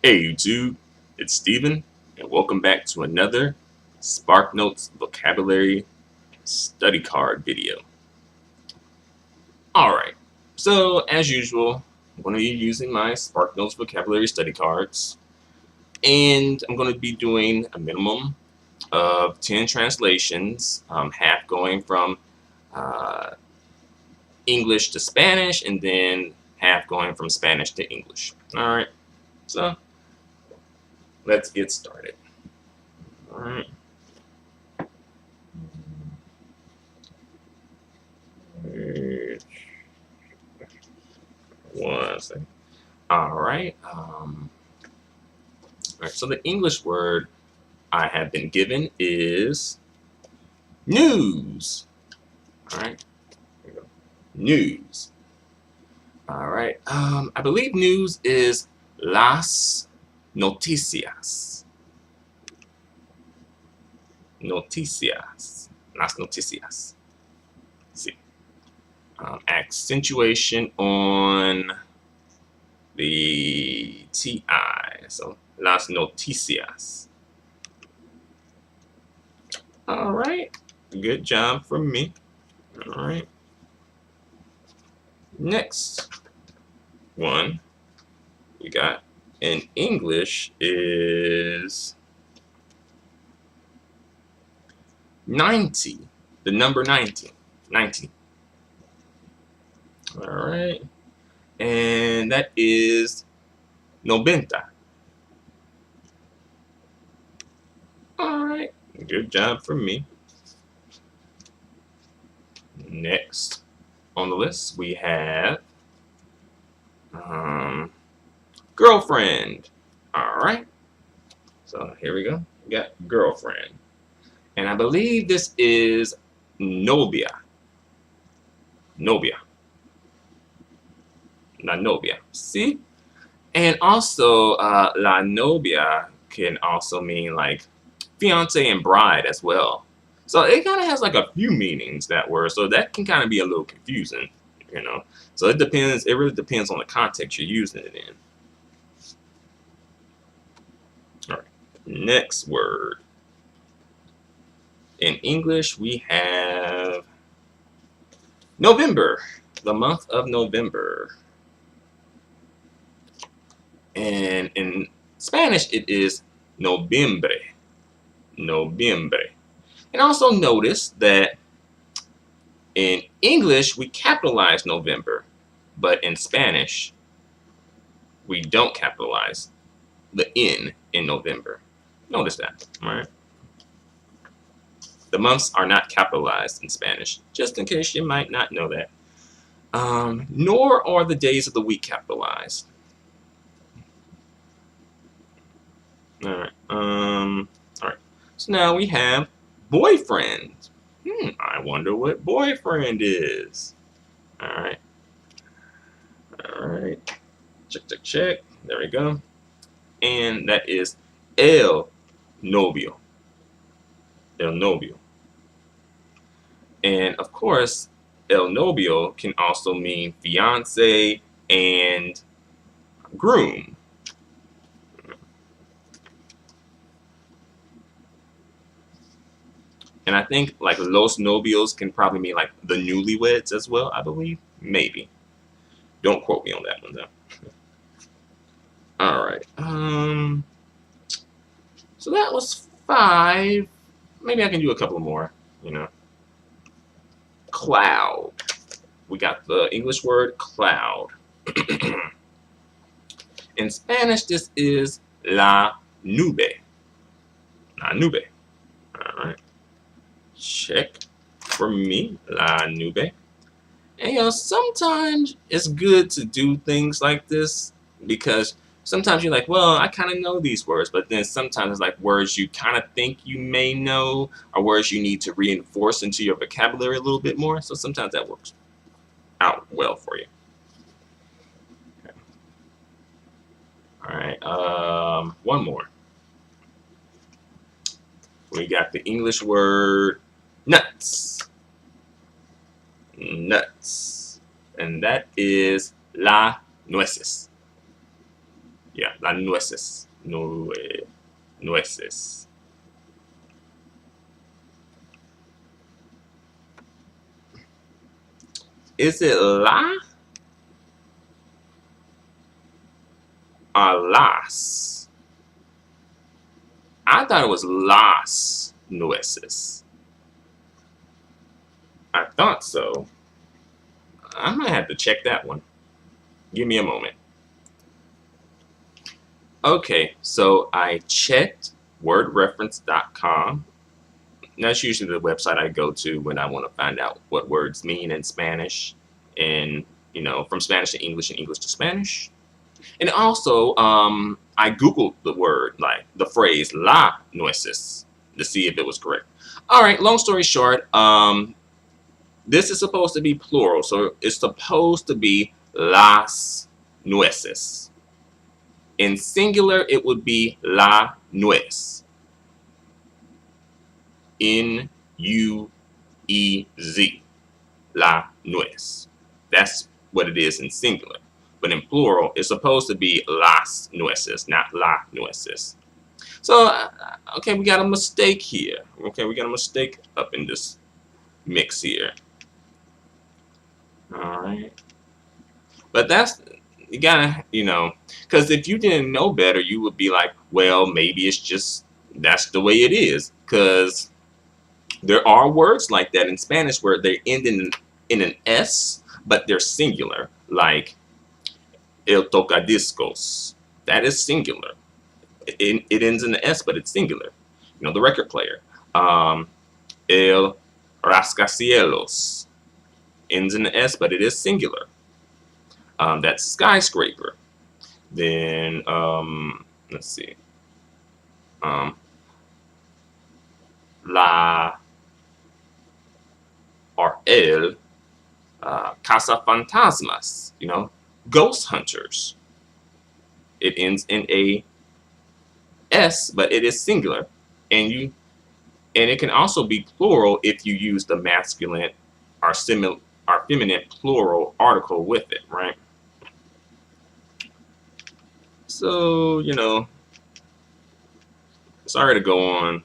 Hey YouTube, it's Steven, and welcome back to another SparkNotes vocabulary study card video. Alright, so as usual, I'm going to be using my SparkNotes vocabulary study cards, and I'm going to be doing a minimum of 10 translations, half going from uh, English to Spanish, and then half going from Spanish to English. Alright, so let's get started. Alright. One second. Alright. Alright, so the English word I have been given is news. Alright. Here we go. News. Alright. I believe news is las noticias. Noticias. Las noticias. Let's see. Accentuation on the TI. So las noticias. Alright. Good job from me. Alright. Next one we got in English is 90. The number 90. 90. Alright. And that is noventa. Alright. Good job from me. Next on the list we have girlfriend. Alright. So here we go. We got girlfriend. And I believe this is novia. Novia. La novia. See? And also, la novia can also mean like fiance and bride as well. So it kind of has like a few meanings, that word. So that can kind of be a little confusing, you know. So it depends. It really depends on the context you're using it in. All right. Next word. In English, we have November. The month of November. And in Spanish, it is noviembre. Noviembre. And also notice that in English, we capitalize November, but in Spanish, we don't capitalize the N in November. Notice that, all right? The months are not capitalized in Spanish, just in case you might not know that. Nor are the days of the week capitalized. All right. All right. So now we have boyfriend. I wonder what boyfriend is. All right. All right. Check, check, check. There we go. And that is el novio. El novio. And of course, el novio can also mean fiance and groom. And I think like los novios can probably mean like the newlyweds as well, I believe. Maybe. Don't quote me on that one though. Alright. So that was 5. Maybe I can do a couple more, you know. Cloud. We got the English word cloud. In Spanish, this is la nube. La nube. Alright. Check for me, la nube. And you know, sometimes it's good to do things like this because sometimes you're like, well, I kind of know these words, but then sometimes it's like words you kind of think you may know or words you need to reinforce into your vocabulary a little bit more. So sometimes that works out well for you. Okay. All right, one more. We got the English word nuts. Nuts. And that is la nueces. Yeah, las nueces. Nueces. Is it la or las? I thought it was las nueces. I thought so. I might have to check that one. Give me a moment. Okay, so I checked wordreference.com. That's usually the website I go to when I want to find out what words mean in Spanish, and from Spanish to English and English to Spanish. And also, I Googled the word, like the phrase "la nueces," to see if it was correct. All right, long story short, this is supposed to be plural, so it's supposed to be las nueces. In singular, it would be la nuez. N-U-E-Z. La nuez. That's what it is in singular. But in plural, it's supposed to be las nueces, not la nueces. So, okay, we got a mistake here. Okay, we got a mistake up in this mix here. All right. But that's, you gotta, because if you didn't know better, you would be like, well, maybe it's just, that's the way it is. Because there are words like that in Spanish where they end in an S, but they're singular, like el tocadiscos. That is singular. It ends in the S, but it's singular. The record player. El rascacielos ends in the S, but it is singular. That's skyscraper. Then, let's see. La or el cazafantasmas, ghost hunters. It ends in a S, but it is singular, and it can also be plural if you use the masculine or feminine plural article with it, right? So, sorry to go on,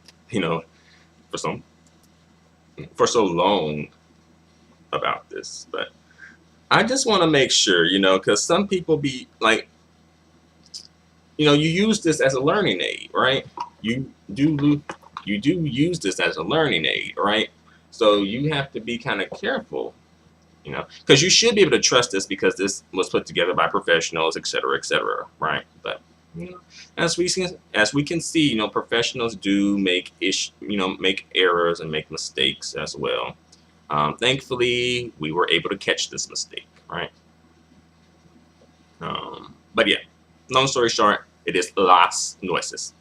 for so long about this, but I just want to make sure, because some people be like, you use this as a learning aid, right? You do use this as a learning aid, right? So you have to be kind of careful, because you should be able to trust this because this was put together by professionals, etc., right? But as we can see, professionals do make make errors and make mistakes as well. Thankfully, we were able to catch this mistake, right? But yeah, long story short, it is las nueces.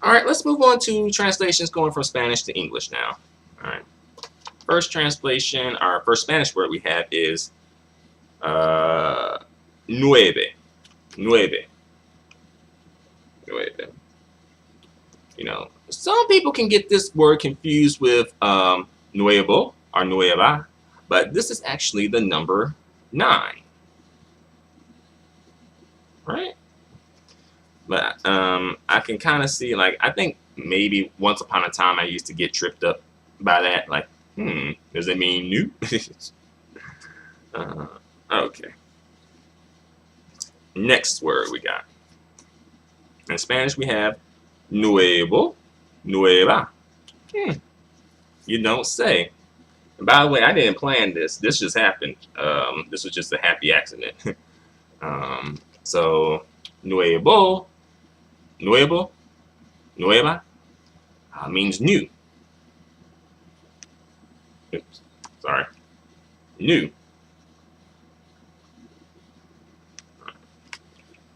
All right, let's move on to translations going from Spanish to English now. All right, first translation, our first Spanish word we have is nueve. Nueve. Nueve. Some people can get this word confused with nuevo or nueva, but this is actually the number 9. Right? But I can kind of see, like, I think maybe once upon a time I used to get tripped up by that. Like, does it mean new? Okay. Next word we got. In Spanish we have nuevo, nueva. You don't say. And by the way, I didn't plan this. This just happened. This was just a happy accident. So, nuevo, nueva means new. Oops, sorry. New.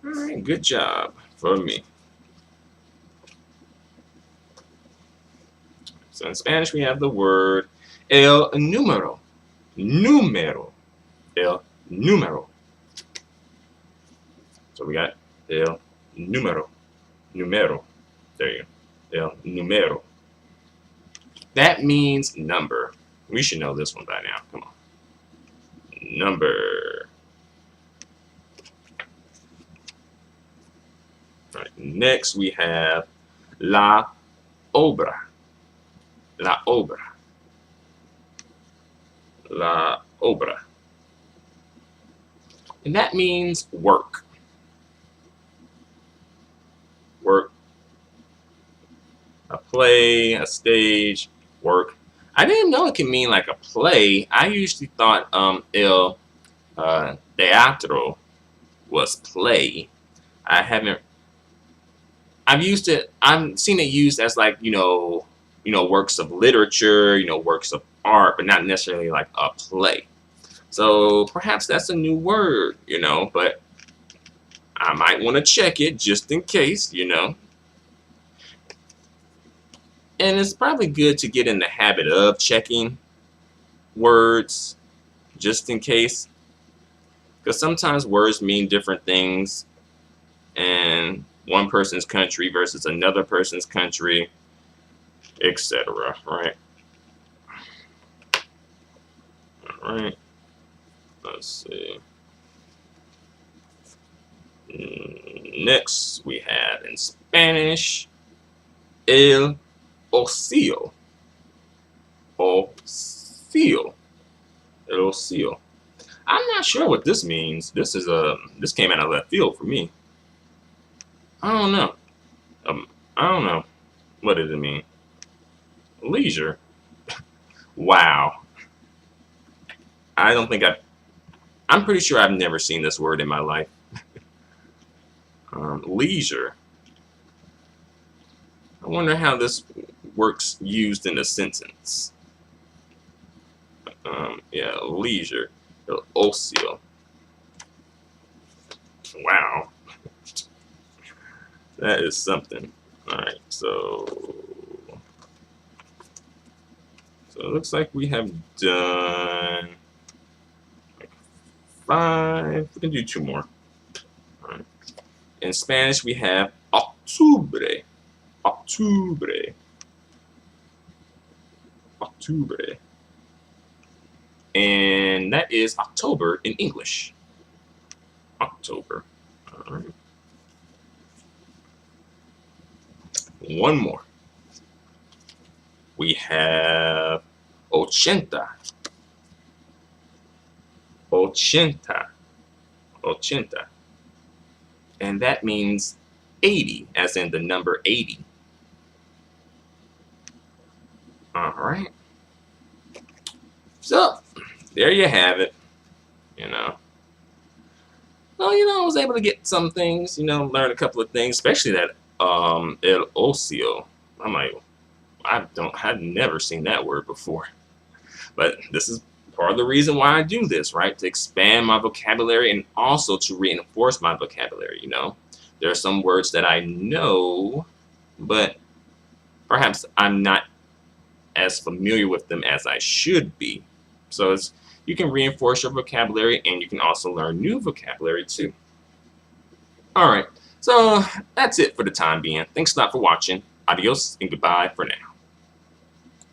All right, good job for me. So in Spanish, we have the word el número. Número. El número. So we got el número. Numero. There you go. El número. That means number. We should know this one by now. Come on. Number. All right. Next, we have la obra. La obra. La obra. And that means work. Work. A play, a stage, work. I didn't know it can mean like a play. I usually thought el teatro was play. I haven't. I've used it. I've seen it used as like works of literature, works of art, but not necessarily like a play. So perhaps that's a new word, but I might want to check it just in case, And it's probably good to get in the habit of checking words just in case, because sometimes words mean different things in one person's country versus another person's country, etc. Right? All right. Let's see. Next, we have in Spanish, el ocio. Ocio. El ocio. I'm not sure what this means. This came out of left field for me. I don't know. I don't know. What does it mean? Leisure. Wow. I don't think I'm pretty sure I've never seen this word in my life. Leisure. I wonder how this works used in a sentence. Yeah, leisure. Ocio. Wow. That is something. Alright, so it looks like we have done like 5. We can do 2 more. All right. In Spanish, we have octubre. Octubre. Octubre. And that is October in English. October. All right. One more. We have ochenta. Ochenta. Ochenta. And that means 80, as in the number 80. All right. So, there you have it. Well, I was able to get some things, learn a couple of things, especially that el ocio. I've never seen that word before. But this is part of the reason why I do this, right? To expand my vocabulary and also to reinforce my vocabulary, There are some words that I know, but perhaps I'm not as familiar with them as I should be. So you can reinforce your vocabulary and you can also learn new vocabulary too. All right, so that's it for the time being. Thanks a lot for watching. Adios and goodbye for now.